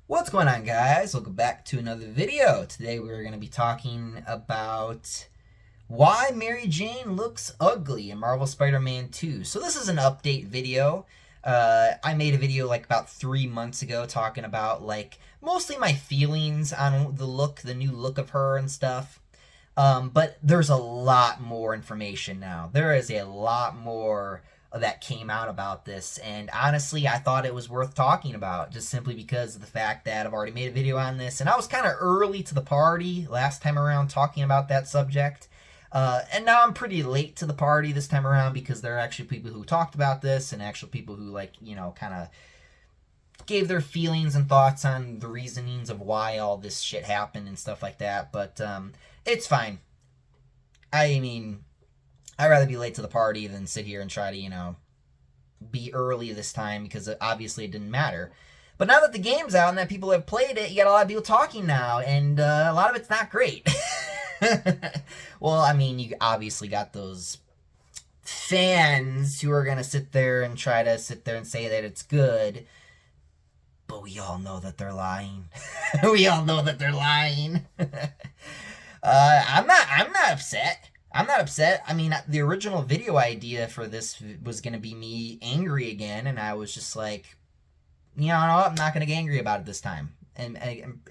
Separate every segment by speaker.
Speaker 1: What's going on, guys? Welcome back to another video. Today we're going to be talking about why Mary Jane looks ugly in Marvel Spider-Man 2. So this is an update video. I made a video like about 3 months ago talking about like mostly my feelings on the new look of her and stuff. But there's a lot more information now. There is a lot more that came out about this, and honestly I thought it was worth talking about just simply because of the fact that I've already made a video on this, and I was kind of early to the party last time around talking about that subject, and now I'm pretty late to the party this time around because there are actually people who talked about this and actual people who kind of gave their feelings and thoughts on the reasonings of why all this shit happened and stuff like that. But it's fine. I mean, I'd rather be late to the party than sit here and try to, be early this time because obviously it didn't matter. But now that the game's out and that people have played it, you got a lot of people talking now, and a lot of it's not great. Well, I mean, you obviously got those fans who are going to sit there and try to sit there and say that it's good, but we all know that they're lying. We all know that they're lying. I'm not upset. I'm not upset. I mean, the original video idea for this was going to be me angry again, and I was just like, I'm not going to get angry about it this time. And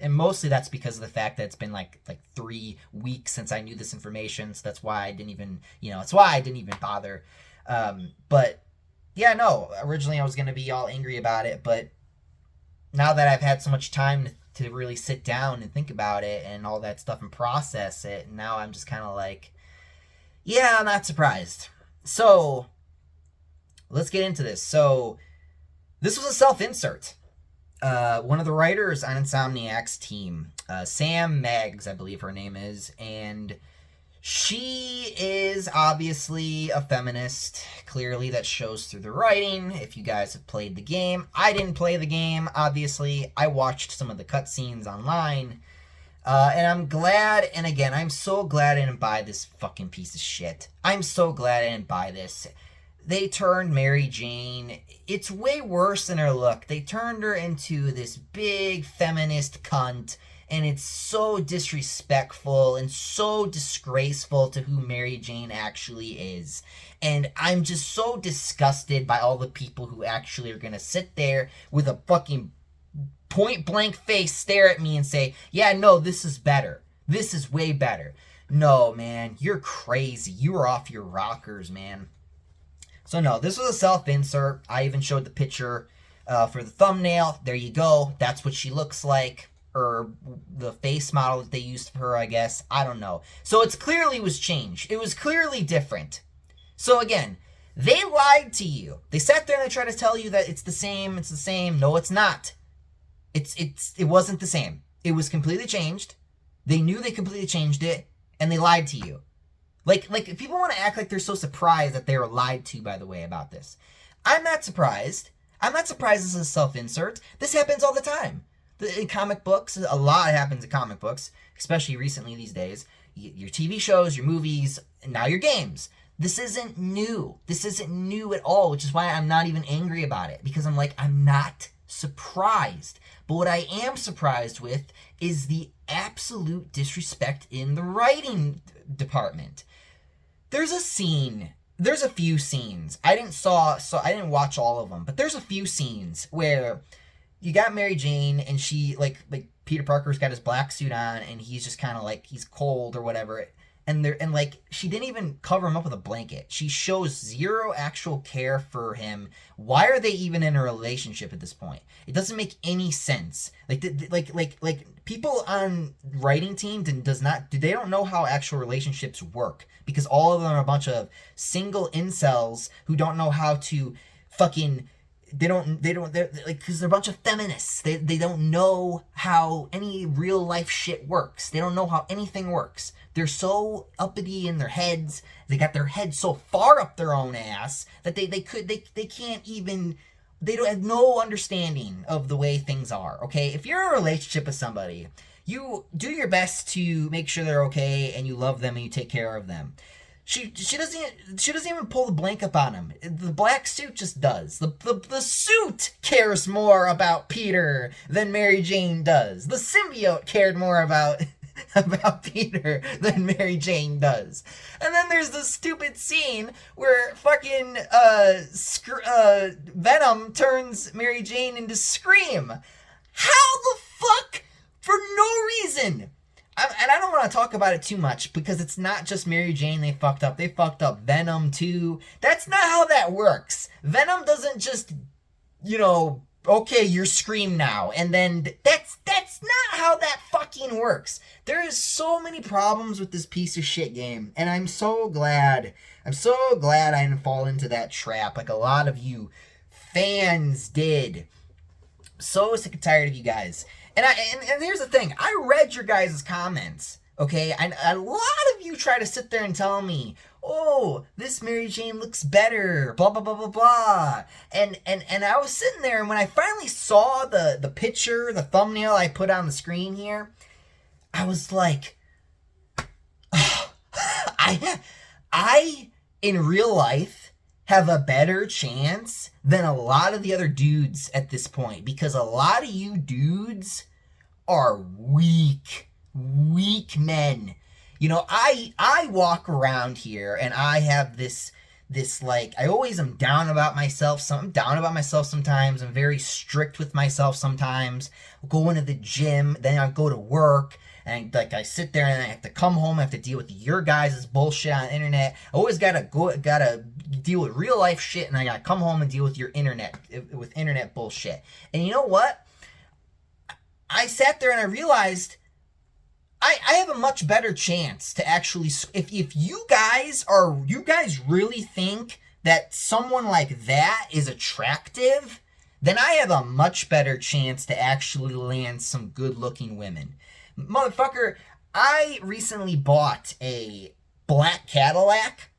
Speaker 1: mostly that's because of the fact that it's been like 3 weeks since I knew this information, so that's why I didn't even, it's why I didn't even bother. But yeah, no, originally I was going to be all angry about it, but now that I've had so much time to really sit down and think about it and all that stuff and process it, now I'm just kind of like, yeah, I'm not surprised. So, let's get into this. So, this was a self-insert. One of the writers on Insomniac's team, Sam Maggs, I believe her name is, and she is obviously a feminist. Clearly, that shows through the writing. If you guys have played the game, I didn't play the game, obviously. I watched some of the cutscenes online. And I'm glad, and again, I'm so glad I didn't buy this fucking piece of shit. I'm so glad I didn't buy this. They turned Mary Jane, it's way worse than her look. They turned her into this big feminist cunt, and it's so disrespectful and so disgraceful to who Mary Jane actually is. And I'm just so disgusted by all the people who actually are gonna sit there with a fucking point blank face, stare at me and say, yeah, no, this is better. This is way better. No, man, you're crazy. You are off your rockers, man. So no, this was a self-insert. I even showed the picture for the thumbnail. There you go. That's what she looks like. Or the face model that they used for her, I guess. I don't know. So it clearly was changed. It was clearly different. So again, they lied to you. They sat there and they tried to tell you that it's the same. It's the same. No, it's not. It wasn't the same. It was completely changed. They knew they completely changed it, and they lied to you. Like people want to act like they're so surprised that they were lied to, by the way, about this. I'm not surprised. I'm not surprised this is a self-insert. This happens all the time. In comic books, a lot happens in comic books, especially recently these days. Your TV shows, your movies, and now your games. This isn't new. This isn't new at all, which is why I'm not even angry about it, because I'm like, I'm not surprised. But what I am surprised with is the absolute disrespect in the writing department. There's a few scenes. I didn't watch all of them, but there's a few scenes where you got Mary Jane and she like Peter Parker's got his black suit on and he's just kind of like he's cold or whatever. And she didn't even cover him up with a blanket. She shows zero actual care for him. Why are they even in a relationship at this point? It doesn't make any sense. Like people on writing team they don't know how actual relationships work, because all of them are a bunch of single incels who don't know how to fucking they're like, because they're a bunch of feminists. They don't know how any real life shit works. They don't know how anything works. They're so uppity in their heads. They got their heads so far up their own ass that they can't even, they don't have no understanding of the way things are. Okay, if you're in a relationship with somebody, you do your best to make sure they're okay and you love them and you take care of them. She doesn't even pull the blanket on him. The black suit just does. The suit cares more about Peter than Mary Jane does. The symbiote cared more about Peter than Mary Jane does. And then there's this stupid scene where fucking Venom turns Mary Jane into Scream. How the fuck? For no reason. And I don't want to talk about it too much because it's not just Mary Jane they fucked up. They fucked up Venom too. That's not how that works. Venom doesn't just, okay, you're Scream now. And then that's not how that fucking works. There is so many problems with this piece of shit game. And I'm so glad I didn't fall into that trap like a lot of you fans did. So sick and tired of you guys. And here's the thing. I read your guys' comments, okay? And a lot of you try to sit there and tell me, oh, this Mary Jane looks better, blah, blah, blah, blah, blah. And I was sitting there, and when I finally saw the picture, the thumbnail I put on the screen here, I was like, oh, I in real life, have a better chance than a lot of the other dudes at this point, because a lot of you dudes are weak men. I walk around here and I have this like, I always am down about myself. I'm down about myself sometimes. I'm very strict with myself sometimes. I'll go into the gym, then I'll go to work. And I sit there and I have to come home. I have to deal with your guys' bullshit on the internet. I always gotta deal with real life shit, and I gotta come home and deal with your internet bullshit. And you know what? I sat there and I realized I have a much better chance to actually, if you guys really think that someone like that is attractive, then I have a much better chance to actually land some good looking women. Motherfucker, I recently bought a black Cadillac.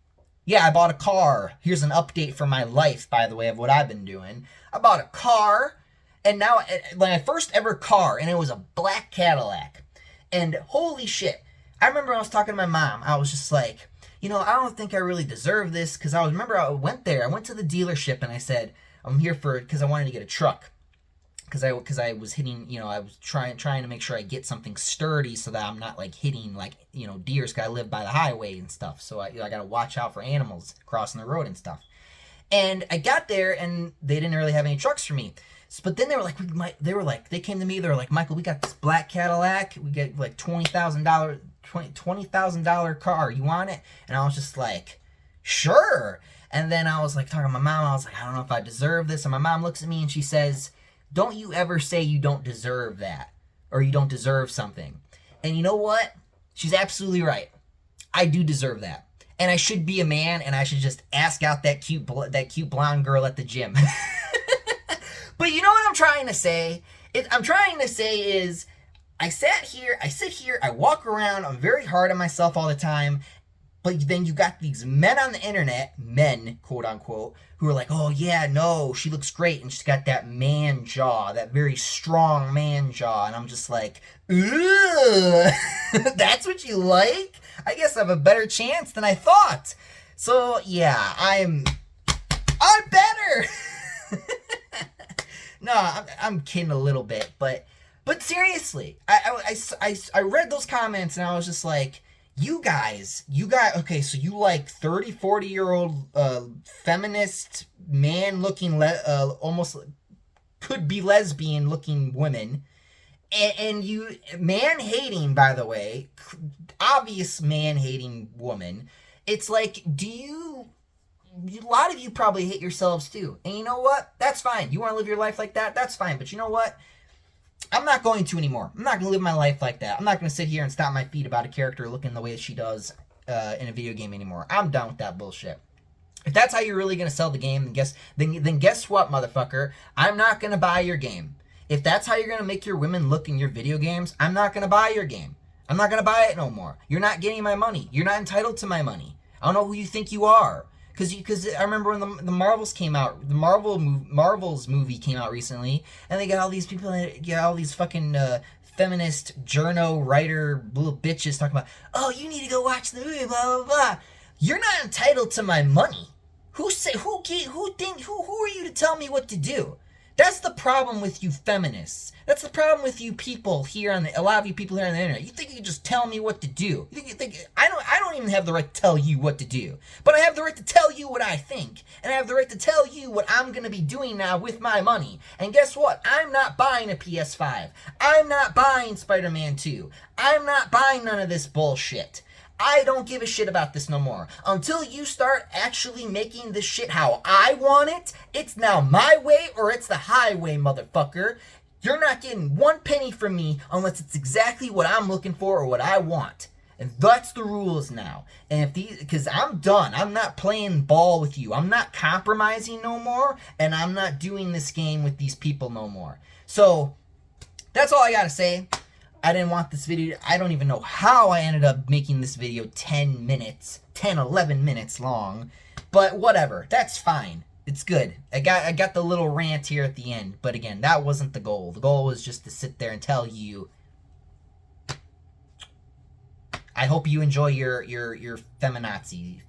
Speaker 1: Yeah, I bought a car. Here's an update from my life, by the way, of what I've been doing. I bought a car, and now, my first ever car, and it was a black Cadillac. And holy shit, I remember I was talking to my mom. I was just like, I don't think I really deserve this, because I went to the dealership, and I said, I'm here because I wanted to get a truck. Because I was hitting, I was trying to make sure I get something sturdy so that I'm not hitting deers, because I live by the highway and stuff. So I got to watch out for animals crossing the road and stuff. And I got there and they didn't really have any trucks for me. But then they came to me. They were like, Michael, we got this black Cadillac. We get $20,000 car. You want it? And I was just like, sure. And then I was talking to my mom. I was like, I don't know if I deserve this. And my mom looks at me and she says, don't you ever say you don't deserve that, or you don't deserve something. And you know what? She's absolutely right. I do deserve that. And I should be a man, and I should just ask out that cute blonde girl at the gym. But you know what I'm trying to say? I'm trying to say is, I sit here, I walk around, I'm very hard on myself all the time, but then you got these men on the internet, men, quote unquote, who are like, oh yeah, no, she looks great, and she's got that man jaw, that very strong man jaw, and I'm just like, ugh, that's what you like? I guess I have a better chance than I thought. So yeah, I'm better. No, I'm kidding a little bit, but seriously, I read those comments and I was just like, you guys, okay, so you like 30, 40-year-old feminist, man-looking, almost could be lesbian-looking women, and you, man-hating, by the way, obvious man-hating woman, it's like, a lot of you probably hate yourselves too, and you know what? That's fine. You want to live your life like that? That's fine, but you know what? I'm not going to anymore. I'm not going to live my life like that. I'm not going to sit here and stomp my feet about a character looking the way that she does in a video game anymore. I'm done with that bullshit. If that's how you're really going to sell the game, then guess what, motherfucker? I'm not going to buy your game. If that's how you're going to make your women look in your video games, I'm not going to buy your game. I'm not going to buy it no more. You're not getting my money. You're not entitled to my money. I don't know who you think you are. Because I remember when the Marvels came out, the Marvels movie came out recently, and they got all these people, all these fucking feminist journo writer little bitches talking about, oh, you need to go watch the movie, blah, blah, blah. You're not entitled to my money. Who are you to tell me what to do? That's the problem with you feminists. That's the problem with you people here a lot of you people here on the internet. You think you can just tell me what to do. You think I don't even have the right to tell you what to do. But I have the right to tell you what I think. And I have the right to tell you what I'm going to be doing now with my money. And guess what? I'm not buying a PS5. I'm not buying Spider-Man 2. I'm not buying none of this bullshit. I don't give a shit about this no more. Until you start actually making this shit how I want it, it's now my way or it's the highway, motherfucker. You're not getting one penny from me unless it's exactly what I'm looking for or what I want. And that's the rules now. And because I'm done. I'm not playing ball with you. I'm not compromising no more. And I'm not doing this game with these people no more. So, that's all I gotta say. I didn't want this video. I don't even know how I ended up making this video 10 minutes, 10, 11 minutes long. But whatever. That's fine. It's good. I got the little rant here at the end. But again, that wasn't the goal. The goal was just to sit there and tell you. I hope you enjoy your feminazi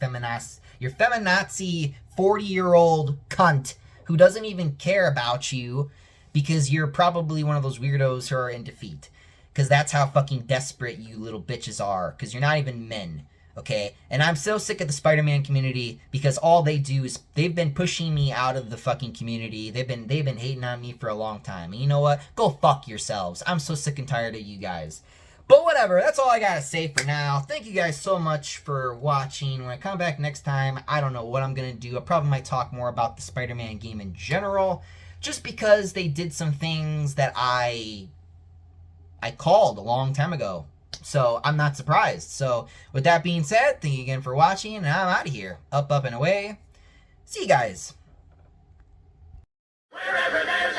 Speaker 1: 40-year-old cunt who doesn't even care about you because you're probably one of those weirdos who are in defeat. Because that's how fucking desperate you little bitches are. Because you're not even men. Okay? And I'm so sick of the Spider-Man community. Because all they do is... They've been pushing me out of the fucking community. They've been hating on me for a long time. And you know what? Go fuck yourselves. I'm so sick and tired of you guys. But whatever. That's all I gotta say for now. Thank you guys so much for watching. When I come back next time, I don't know what I'm gonna do. I probably might talk more about the Spider-Man game in general. Just because they did some things that I called a long time ago. So, I'm not surprised. So, with that being said, thank you again for watching, and I'm out of here. Up, and away. See you guys. Wherever there's